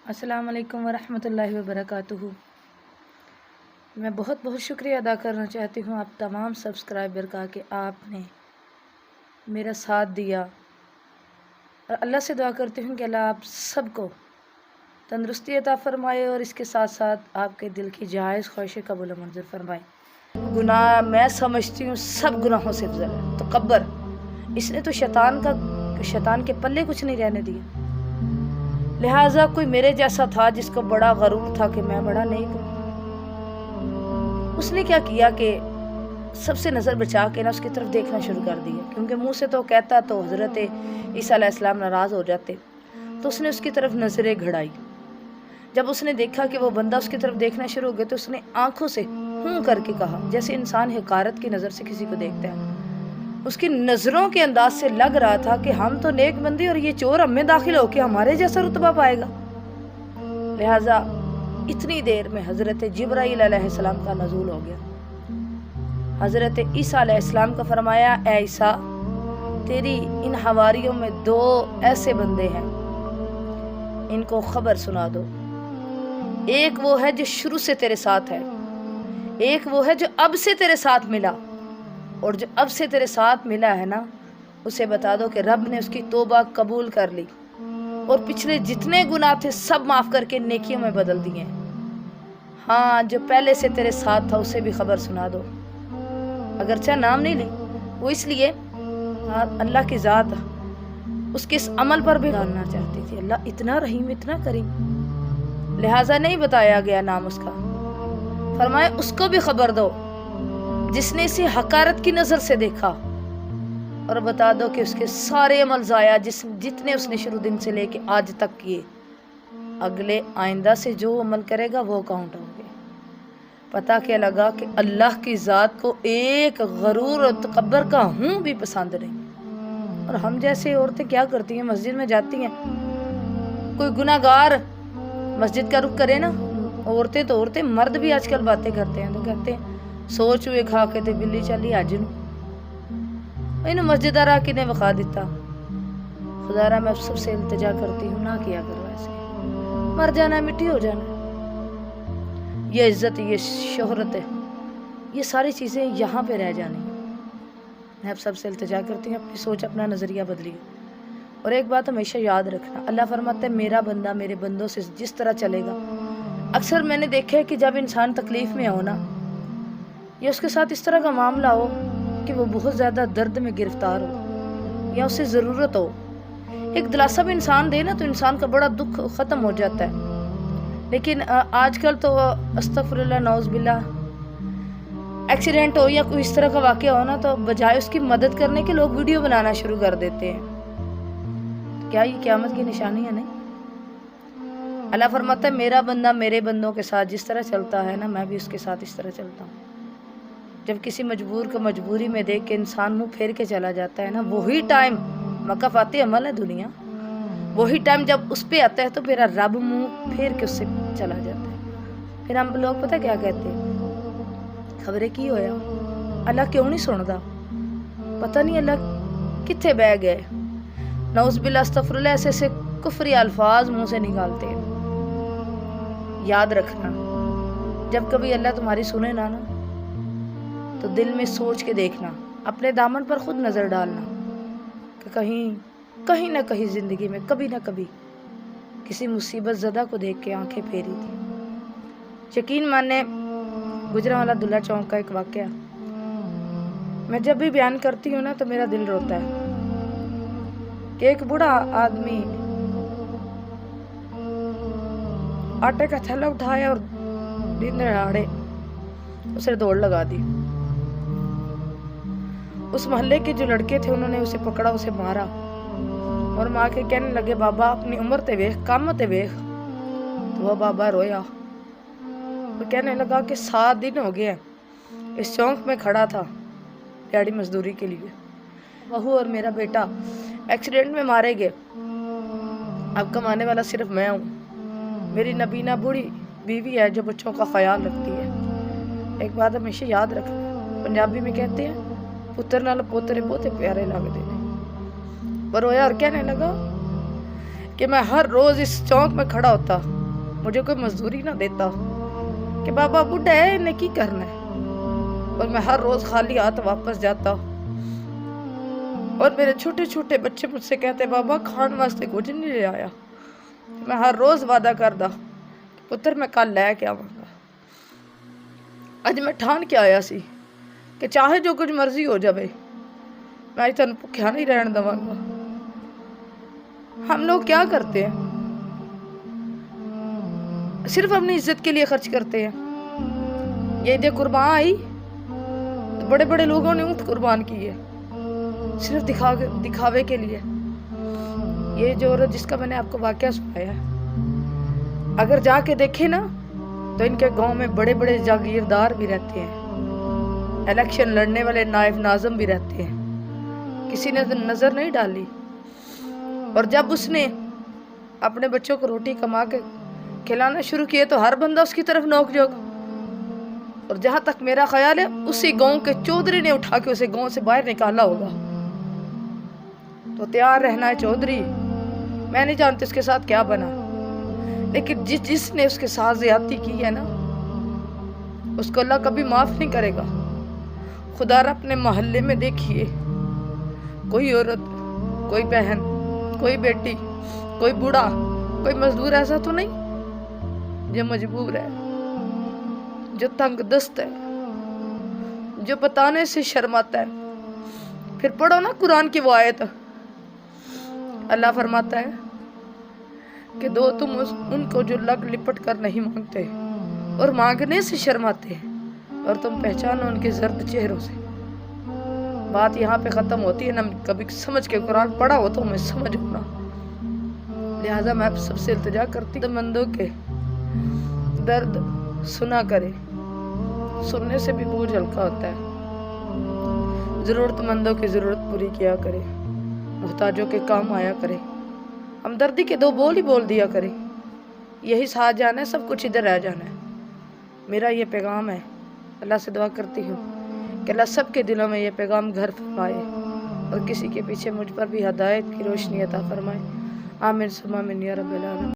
السلام علیکم ورحمۃ اللہ وبرکاتہ۔ میں بہت بہت شکریہ ادا کرنا چاہتی ہوں آپ تمام سبسکرائبر کا کہ آپ نے میرا ساتھ دیا، اور اللہ سے دعا کرتی ہوں کہ اللہ آپ سب کو تندرستی عطا فرمائے اور اس کے ساتھ ساتھ آپ کے دل کی جائز خواہشیں قبول و منظور فرمائے۔ گناہ میں سمجھتی ہوں سب گناہوں سے افضل ہے تکبر۔ اس نے تو شیطان کے پلے کچھ نہیں رہنے دیا، لہٰذا کوئی میرے جیسا تھا جس کو بڑا غرور تھا کہ میں بڑا نیک ہوں، اس نے کیا کیا کہ سب سے نظر بچا کے اس کی طرف دیکھنا شروع کر دیا، کیونکہ منہ سے تو کہتا تو حضرت عیسیٰ علیہ السلام ناراض ہو جاتے، تو اس نے اس کی طرف نظریں گھڑائی۔ جب اس نے دیکھا کہ وہ بندہ اس کی طرف دیکھنا شروع ہو گیا تو اس نے آنکھوں سے ہوں کر کے کہا، جیسے انسان حقارت کی نظر سے کسی کو دیکھتا ہے۔ اس کی نظروں کے انداز سے لگ رہا تھا کہ ہم تو نیک بندی اور یہ چور ہم میں داخل ہو کے ہمارے جیسا رتبہ پائے گا۔ لہٰذا اتنی دیر میں حضرت جبرائیل علیہ السلام کا نزول ہو گیا۔ حضرت عیسیٰ علیہ السلام کا فرمایا، اے عیسیٰ، تیری ان حواریوں میں 2 ایسے بندے ہیں، ان کو خبر سنا دو۔ ایک وہ ہے جو شروع سے تیرے ساتھ ہے، ایک وہ ہے جو اب سے تیرے ساتھ ملا، اور جو اب سے تیرے ساتھ ملا ہے نا، اسے بتا دو کہ رب نے اس کی توبہ قبول کر لی اور پچھلے جتنے گناہ تھے سب معاف کر کے نیکیوں میں بدل دیے ہیں۔ ہاں، جو پہلے سے تیرے ساتھ تھا اسے بھی خبر سنا دو۔ اگرچہ نام نہیں لی، وہ اس لیے اللہ کی ذات اس کے اس عمل پر بھی جاننا چاہتی تھی۔ اللہ اتنا رحیم اتنا کریم، لہٰذا نہیں بتایا گیا نام اس کا۔ فرمایا اس کو بھی خبر دو جس نے اسے حقارت کی نظر سے دیکھا، اور بتا دو کہ اس کے سارے عمل ضائع جتنے اس نے شروع دن سے لے کے آج تک کیے، اگلے آئندہ سے جو عمل کرے گا وہ کاؤنٹ ہوں گے۔ پتہ کیا لگا کہ اللہ کی ذات کو ایک غرور اور تکبر کا ہوں بھی پسند نہیں۔ اور ہم جیسے عورتیں کیا کرتی ہیں، مسجد میں جاتی ہیں، کوئی گناہ گار مسجد کا رخ کرے نا، عورتیں تو عورتیں، مرد بھی آج کل باتیں کرتے ہیں تو کہتے ہیں سوچ ہوئے کھا کے تے بلی چلی اج نو، انہوں مسجد آ کے نے وقا دیتا۔ خدا را میں سب سے التجا کرتی ہوں نہ کیا کرو ایسے، مر جانا ہے، مٹی ہو جانا ہے۔ یہ عزت، یہ شہرت ہے، یہ ساری چیزیں یہاں پہ رہ جانی ہیں۔ میں اب سب سے التجا کرتی ہوں اپنی سوچ، اپنا نظریہ بدلیے، اور ایک بات ہمیشہ یاد رکھنا، اللہ فرماتا ہے میرا بندہ میرے بندوں سے جس طرح چلے گا۔ اکثر میں نے دیکھا ہے کہ جب انسان تکلیف میں ہو نا، یا اس کے ساتھ اس طرح کا معاملہ ہو کہ وہ بہت زیادہ درد میں گرفتار ہو یا اسے ضرورت ہو، ایک دلاسا بھی انسان دے نا تو انسان کا بڑا دکھ ختم ہو جاتا ہے۔ لیکن آج کل تو استغفر اللہ نعوذ باللہ، ایکسیڈنٹ ہو یا کوئی اس طرح کا واقعہ ہو نا، تو بجائے اس کی مدد کرنے کے لوگ ویڈیو بنانا شروع کر دیتے ہیں۔ کیا یہ قیامت کی نشانی ہے؟ نہیں۔ اللہ فرماتا ہے میرا بندہ میرے بندوں کے ساتھ جس طرح چلتا ہے نا، میں بھی اس کے ساتھ اس طرح چلتا ہوں۔ جب کسی مجبور کو مجبوری میں دیکھ کے انسان منہ پھیر کے چلا جاتا ہے نا، وہی ٹائم مکافاتی عمل ہے دنیا، وہی ٹائم جب اس پہ آتا ہے تو میرا رب منہ پھیر کے اس سے چلا جاتا ہے۔ پھر ہم لوگ پتہ کیا کہتے ہیں، خبریں کی ہویا، اللہ کیوں نہیں سندا، پتہ نہیں اللہ کتنے بہ گئے، نعوذ باللہ استغفر اللہ، ایسے ایسے کفری الفاظ منہ سے نکالتے ہیں۔ یاد رکھنا، جب کبھی اللہ تمہاری سنے نا تو دل میں سوچ کے دیکھنا، اپنے دامن پر خود نظر ڈالنا کہ کہیں نہ کہیں زندگی میں کبھی نہ کبھی کسی مصیبت زدہ کو دیکھ کے آنکھیں پھیری تھی۔ یقین مانے، گجرانوالہ دلہا چوک کا ایک واقعہ میں جب بھی بیان کرتی ہوں نا تو میرا دل روتا ہے کہ ایک بوڑھا آدمی آٹے کا تھیلا اٹھایا اور دن دہاڑے اسے دوڑ لگا دی۔ اس محلے کے جو لڑکے تھے انہوں نے اسے پکڑا، اسے مارا، اور ماں کے کہنے لگے بابا اپنی عمر تے ویخ، کام تے ویخ۔ تو وہ بابا رویا، وہ کہنے لگا کہ 7 دن ہو گئے ہیں اس چونک میں کھڑا تھا دیہڑی مزدوری کے لیے، بہو اور میرا بیٹا ایکسیڈنٹ میں مارے گئے، اب کمانے والا صرف میں ہوں، میری نبینا بوڑھی بیوی ہے جو بچوں کا خیال رکھتی ہے۔ ایک بات ہمیشہ یاد رکھنا، پنجابی میں کہتے ہیں پتر نال پوترے بہت پیارے لگتے ہیں۔ وہ رویا اور کہنے لگا کہ میں ہر روز اس چوک میں کھڑا ہوتا, مجھے کوئی مزدوری نہ دیتا کہ بابا بڈھا ہے انہیں کی کرنا ہے, اور میں ہر روز خالی ہاتھ واپس جاتا. اور میرے چھوٹے چھوٹے بچے مجھ سے کہتے بابا کھان واسطے کچھ نہیں لے آیا. میں ہر روز وعدہ کردا پتر میں کل لے کے آواں گا. اج میں ٹھان کے آیا سی کہ چاہے جو کچھ مرضی ہو جائے میں تن بھکھیا نہیں رہن دواں گا. ہم لوگ کیا کرتے ہیں, صرف اپنی عزت کے لیے خرچ کرتے ہیں. یہ عید قربان آئی تو بڑے بڑے لوگوں نے اونٹ قربان کی ہے صرف دکھاوے کے لیے. یہ جو عورت جس کا میں نے آپ کو واقعہ سنایا ہے, اگر جا کے دیکھے نا تو ان کے گاؤں میں بڑے بڑے جاگیردار بھی رہتے ہیں, الیکشن لڑنے والے نائب ناظم بھی رہتے ہیں, کسی نے نظر نہیں ڈالی. اور جب اس نے اپنے بچوں کو روٹی کما کے کھلانا شروع کیے تو ہر بندہ اس کی طرف نوک جھوک. اور جہاں تک میرا خیال ہے اسی گاؤں کے چودھری نے اٹھا کے اسے گاؤں سے باہر نکالا ہوگا. تو تیار رہنا ہے چودھری, میں نہیں جانتی اس کے ساتھ کیا بنا, لیکن جس نے اس کے ساتھ زیادتی کی ہے نا اس کو اللہ کبھی معاف نہیں کرے گا. خدا را اپنے محلے میں دیکھیے کوئی عورت, کوئی بہن, کوئی بیٹی, کوئی بوڑھا, کوئی مزدور ایسا تو نہیں جو مجبور ہے, جو تنگ دست ہے, جو بتانے سے شرماتا ہے. پھر پڑھو نا قرآن کی وہ آیت, اللہ فرماتا ہے کہ دو تم ان کو جو لگ لپٹ کر نہیں مانگتے اور مانگنے سے شرماتے ہیں, اور تم پہچانو ان کے زرد چہروں سے. بات یہاں پہ ختم ہوتی ہے نا, کبھی سمجھ کے قرآن پڑھا ہو تو ہمیں سمجھ ہونا. لہٰذا میں آپ سب سے التجا کرتی ہوں مندوں کے درد سنا کرے, سننے سے بھی بوجھ ہلکا ہوتا ہے. ضرورت مندوں کی ضرورت پوری کیا کرے, محتاجوں کے کام آیا کرے, ہمدردی کے دو بول ہی بول دیا کرے. یہی ساتھ جانا ہے, سب کچھ ادھر رہ جانا ہے. میرا یہ پیغام ہے. اللہ سے دعا کرتی ہوں کہ اللہ سب کے دلوں میں یہ پیغام گھر فرمائے اور کسی کے پیچھے مجھ پر بھی ہدایت کی روشنی عطا فرمائے. آمین ثم آمین یا رب العالمین.